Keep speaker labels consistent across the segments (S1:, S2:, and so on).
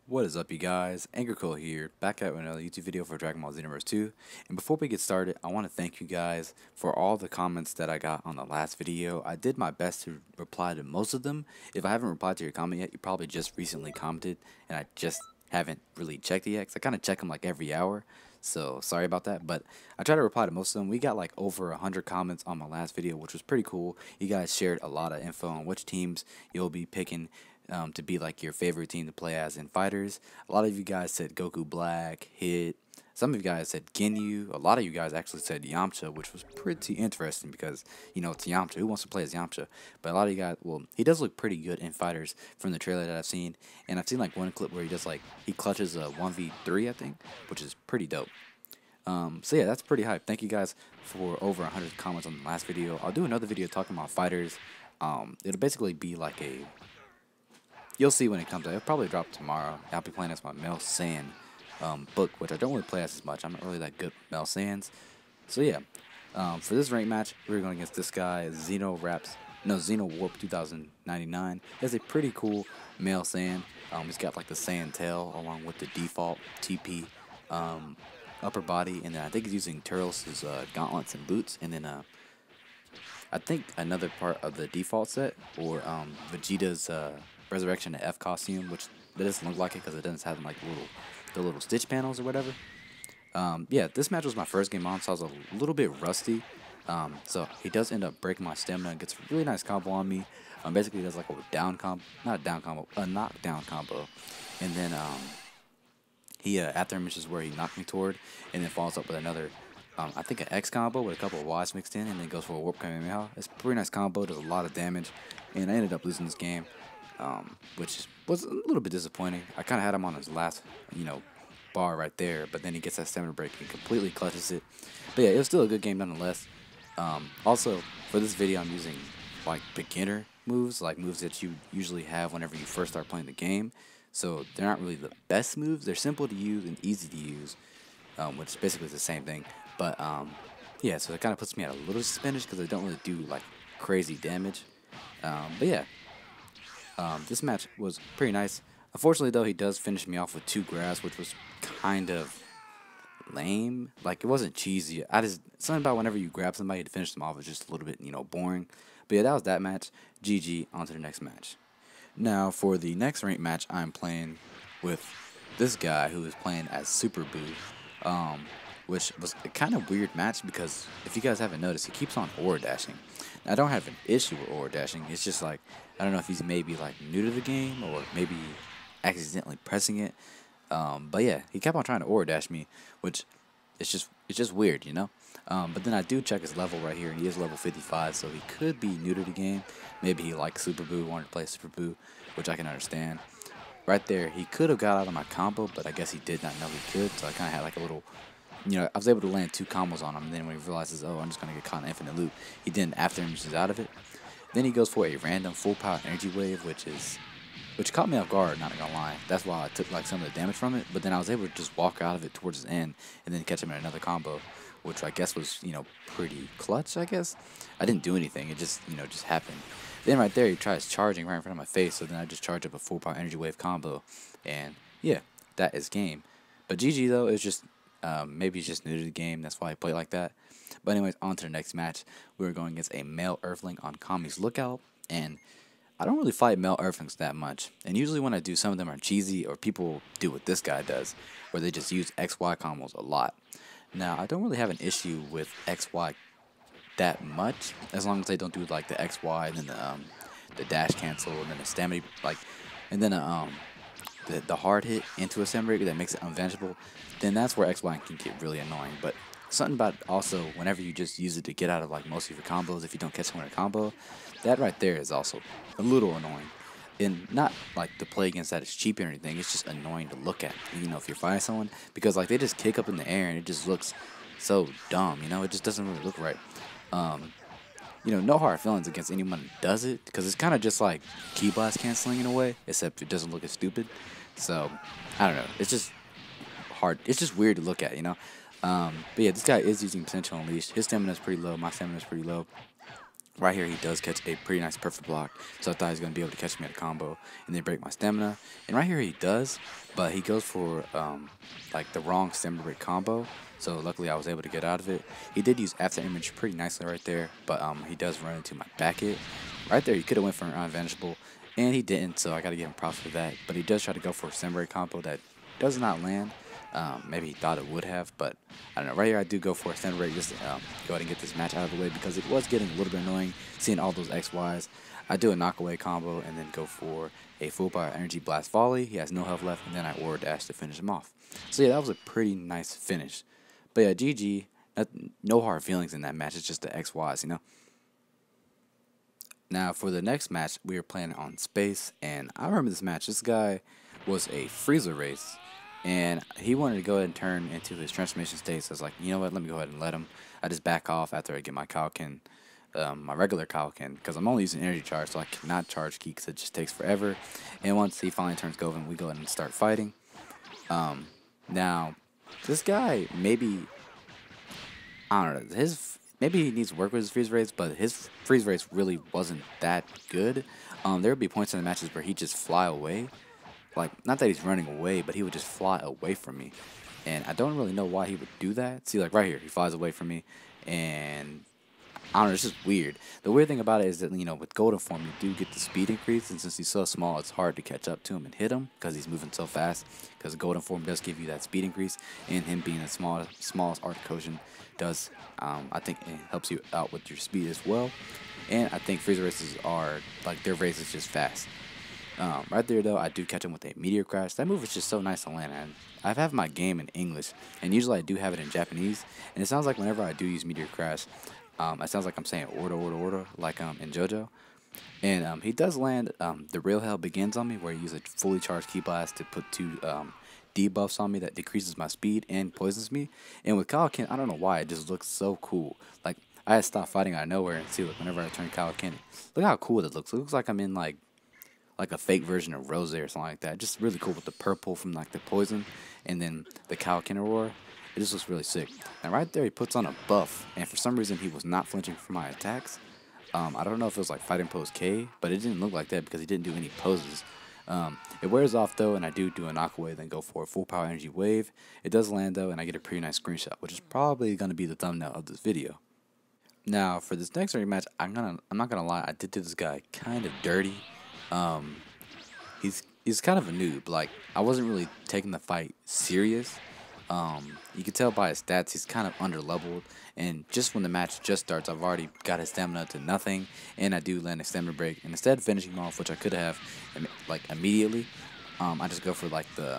S1: What is up, you guys? Angercool here, back at another YouTube video for Dragon Ball Xenoverse 2. And before we get started, I want to thank you guys for all the comments that I got on the last video. I did my best to reply to most of them. If I haven't replied to your comment yet, you probably just recently commented, and I just haven't really checked it yet, because I kind of check them like every hour. So, sorry about that, but I try to reply to most of them. We got like over 100 comments on my last video, which was pretty cool. You guys shared a lot of info on which teams you'll be picking to be like your favorite team to play as in fighters. A lot of you guys said Goku Black, Hit. Some of you guys said Ginyu. A lot of you guys actually said Yamcha, which was pretty interesting because, you know, it's Yamcha. Who wants to play as Yamcha? But a lot of you guys, well, he does look pretty good in fighters from the trailer that I've seen. And I've seen like one clip where he does like, he clutches a 1v3, I think, which is pretty dope. So yeah, that's pretty hype. Thank you guys for over 100 comments on the last video. I'll do another video talking about fighters. It'll basically be like a, you'll see when it comes out. It'll probably drop tomorrow. I'll be playing as my Mel Saiyan book, which I don't really play as much. I'm not really that good at Mel Saiyans. So yeah, for this rank match, we're going against this guy, Xeno Warp 2099. He has a pretty cool Male Saiyan. He's got like the Saiyan tail along with the default TP upper body, and then I think he's using Turles' gauntlets and boots, and then I think another part of the default set, or Vegeta's Resurrection F costume, which that doesn't look like it because it doesn't have like the little stitch panels or whatever. Yeah, this match was my first game on, so I was a little bit rusty. So he does end up breaking my stamina and gets a really nice combo on me. Basically does like a down combo, not a down combo, a knockdown combo, and then he after misses where he knocked me toward, and then follows up with another. I think an X combo with a couple of Ys mixed in, and then goes for a Warp Kamehameha. It's a pretty nice combo, does a lot of damage, and I ended up losing this game, which was a little bit disappointing. I kind of had him on his last, bar right there, but then he gets that stamina break and completely clutches it. But yeah, it was still a good game nonetheless. Also, for this video, I'm using like beginner moves, like moves that you usually have whenever you first start playing the game. So they're not really the best moves. They're simple to use and easy to use, which basically is the same thing. But yeah, so it kind of puts me at a little disadvantage because I don't really do like crazy damage. But yeah, this match was pretty nice. Unfortunately, though, he does finish me off with 2 grabs, which was kind of lame. Like, it wasn't cheesy. Something about whenever you grab somebody to finish them off is just a little bit, boring. But yeah, that was that match. GG, on to the next match. Now, for the next ranked match, I'm playing with this guy who is playing as Super Boo, which was a kind of weird match because if you guys haven't noticed, he keeps on aura dashing. Now, I don't have an issue with aura dashing. It's just like, I don't know if he's maybe like new to the game or maybe accidentally pressing it. But yeah, he kept on trying to aura dash me, which it's just weird, But then I do check his level right here, and he is level 55, so he could be new to the game. Maybe he likes Super Boo, wanted to play Super Boo, which I can understand. Right there, he could have got out of my combo, but I guess he did not know he could, so I kind of had like a little, I was able to land 2 combos on him, and then when he realizes, oh, I'm just going to get caught in infinite loop, he didn't after him, just out of it. Then he goes for a random full power energy wave, which caught me off guard, not gonna lie. That's why I took like some of the damage from it, but then I was able to just walk out of it towards the end and then catch him in another combo, which I guess was, pretty clutch, I guess. I didn't do anything, it just, just happened. Then right there, he tries charging right in front of my face, so then I just charge up a full power energy wave combo, and yeah, that is game. But GG though, it's just, maybe he's just new to the game, that's why I play like that. But anyways, on to the next match. We're going against a male Earthling on Kami's Lookout, and I don't really fight male Earthlings that much, and usually when I do, some of them are cheesy, or people do what this guy does, where they just use XY combos a lot. Now, I don't really have an issue with XY that much, as long as they don't do like the XY, and then the dash cancel, and then the stamina, and then the hard hit into a stamina breaker that makes it unvanishable, then that's where XY can get really annoying. But something about also whenever you just use it to get out of like most of your combos, if you don't catch someone in a combo, that right there is also a little annoying. And not like to play against that is cheap or anything, it's just annoying to look at, if you're fighting someone, because like they just kick up in the air and it just looks so dumb, it just doesn't really look right. No hard feelings against anyone who does it, because it's kind of just like key blast canceling in a way, except it doesn't look as stupid. So, I don't know, it's just hard, it's just weird to look at, But yeah, this guy is using Potential Unleashed. His stamina is pretty low, my stamina is pretty low. Right here, he does catch a pretty nice perfect block, so I thought he was going to be able to catch me at a combo and then break my stamina. And right here he does, but he goes for like the wrong stamina break combo, so luckily I was able to get out of it. He did use after image pretty nicely right there, but he does run into my back hit. Right there, he could have went for an unvanishable, and he didn't, so I got to give him props for that. But he does try to go for a stamina break combo that does not land. Maybe he thought it would have, but I don't know. Right here, I do go for a standard break just to go ahead and get this match out of the way because it was getting a little bit annoying seeing all those XYs. I do a knockaway combo and then go for a full power energy blast volley. He has no health left, and then I aura dash to finish him off. So yeah, that was a pretty nice finish. But yeah, GG. No hard feelings in that match. It's just the XYs, you know. Now for the next match, we were playing on space, and I remember this match. This guy was a freezer race. And he wanted to go ahead and turn into his transformation state. So I was like, you know what, let me go ahead and let him. I just back off after I get my Kaioken, my regular Kaioken, because I'm only using energy charge, so I cannot charge Ki because it just takes forever. And once he finally turns Govan, we go ahead and start fighting. Now, this guy, maybe, I don't know, maybe he needs to work with his freeze rates, but his freeze rates really wasn't that good. There would be points in the matches where he'd just fly away. Like, not that he's running away, but he would just fly away from me. And I don't really know why he would do that. See, like, right here, he flies away from me. And, I don't know, it's just weird. The weird thing about it is that, you know, with Golden Form, you do get the speed increase. And since he's so small, it's hard to catch up to him and hit him because he's moving so fast. Because Golden Form does give you that speed increase. And him being the smallest Arctic does, I think, it helps you out with your speed as well. And I think Freezer races are, like, their race is just fast. Right there, though, I do catch him with a Meteor Crash. That move is just so nice to land. And I have my game in English, and usually I do have it in Japanese. And it sounds like whenever I do use Meteor Crash, it sounds like I'm saying order, like in JoJo. And he does land the Real Hell Begins on me, where he uses a fully charged Ki Blast to put 2 debuffs on me that decreases my speed and poisons me. And with Kaioken, I don't know why, it just looks so cool. Like, I had stopped fighting out of nowhere and see, like, whenever I turn Kaioken, look how cool it looks. It looks like I'm in, like a fake version of Rose or something like that. Just really cool with the purple from like the poison and then the Kaioken Aurora. It just looks really sick. Now right there he puts on a buff, and for some reason he was not flinching from my attacks. I don't know if it was like fighting pose K, but it didn't look like that because he didn't do any poses. It wears off though, and I do a knockaway, then go for a full power energy wave. It does land though, and I get a pretty nice screenshot, which is probably going to be the thumbnail of this video. Now for this next rematch, I'm not gonna lie, I did do this guy kind of dirty. He's kind of a noob. Like, I wasn't really taking the fight serious. You can tell by his stats he's kind of underleveled, and just when the match just starts, I've already got his stamina to nothing, and I do land a stamina break. And instead of finishing him off, which I could have like immediately, I just go for like the,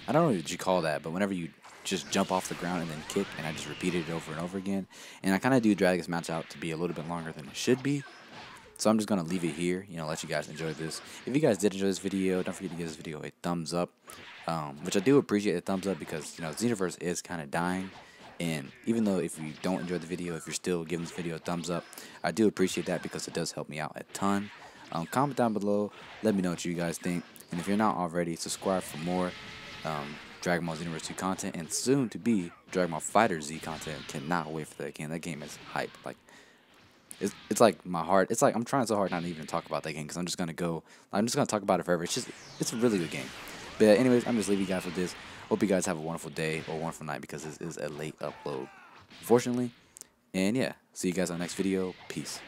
S1: I don't know what you call that, but whenever you just jump off the ground and then kick, and I just repeated it over and over again. And I kind of do drag this match out to be a little bit longer than it should be. So I'm just going to leave it here, you know, let you guys enjoy this. If you guys did enjoy this video, don't forget to give this video a thumbs up, which I do appreciate the thumbs up because, you know, Xenoverse is kind of dying. And even though if you don't enjoy the video, if you're still giving this video a thumbs up, I do appreciate that because it does help me out a ton. Comment down below, let me know what you guys think. And if you're not already, subscribe for more Dragon Ball Xenoverse 2 content and soon to be Dragon Ball FighterZ content. Cannot wait for that game. That game is hype. Like, it's like my heart. It's like I'm trying so hard not to even talk about that game because I'm just gonna talk about it forever. It's a really good game. But anyways, I'm just leaving you guys with this. Hope you guys have a wonderful day or wonderful night because this is a late upload, unfortunately. And yeah, see you guys on the next video. Peace.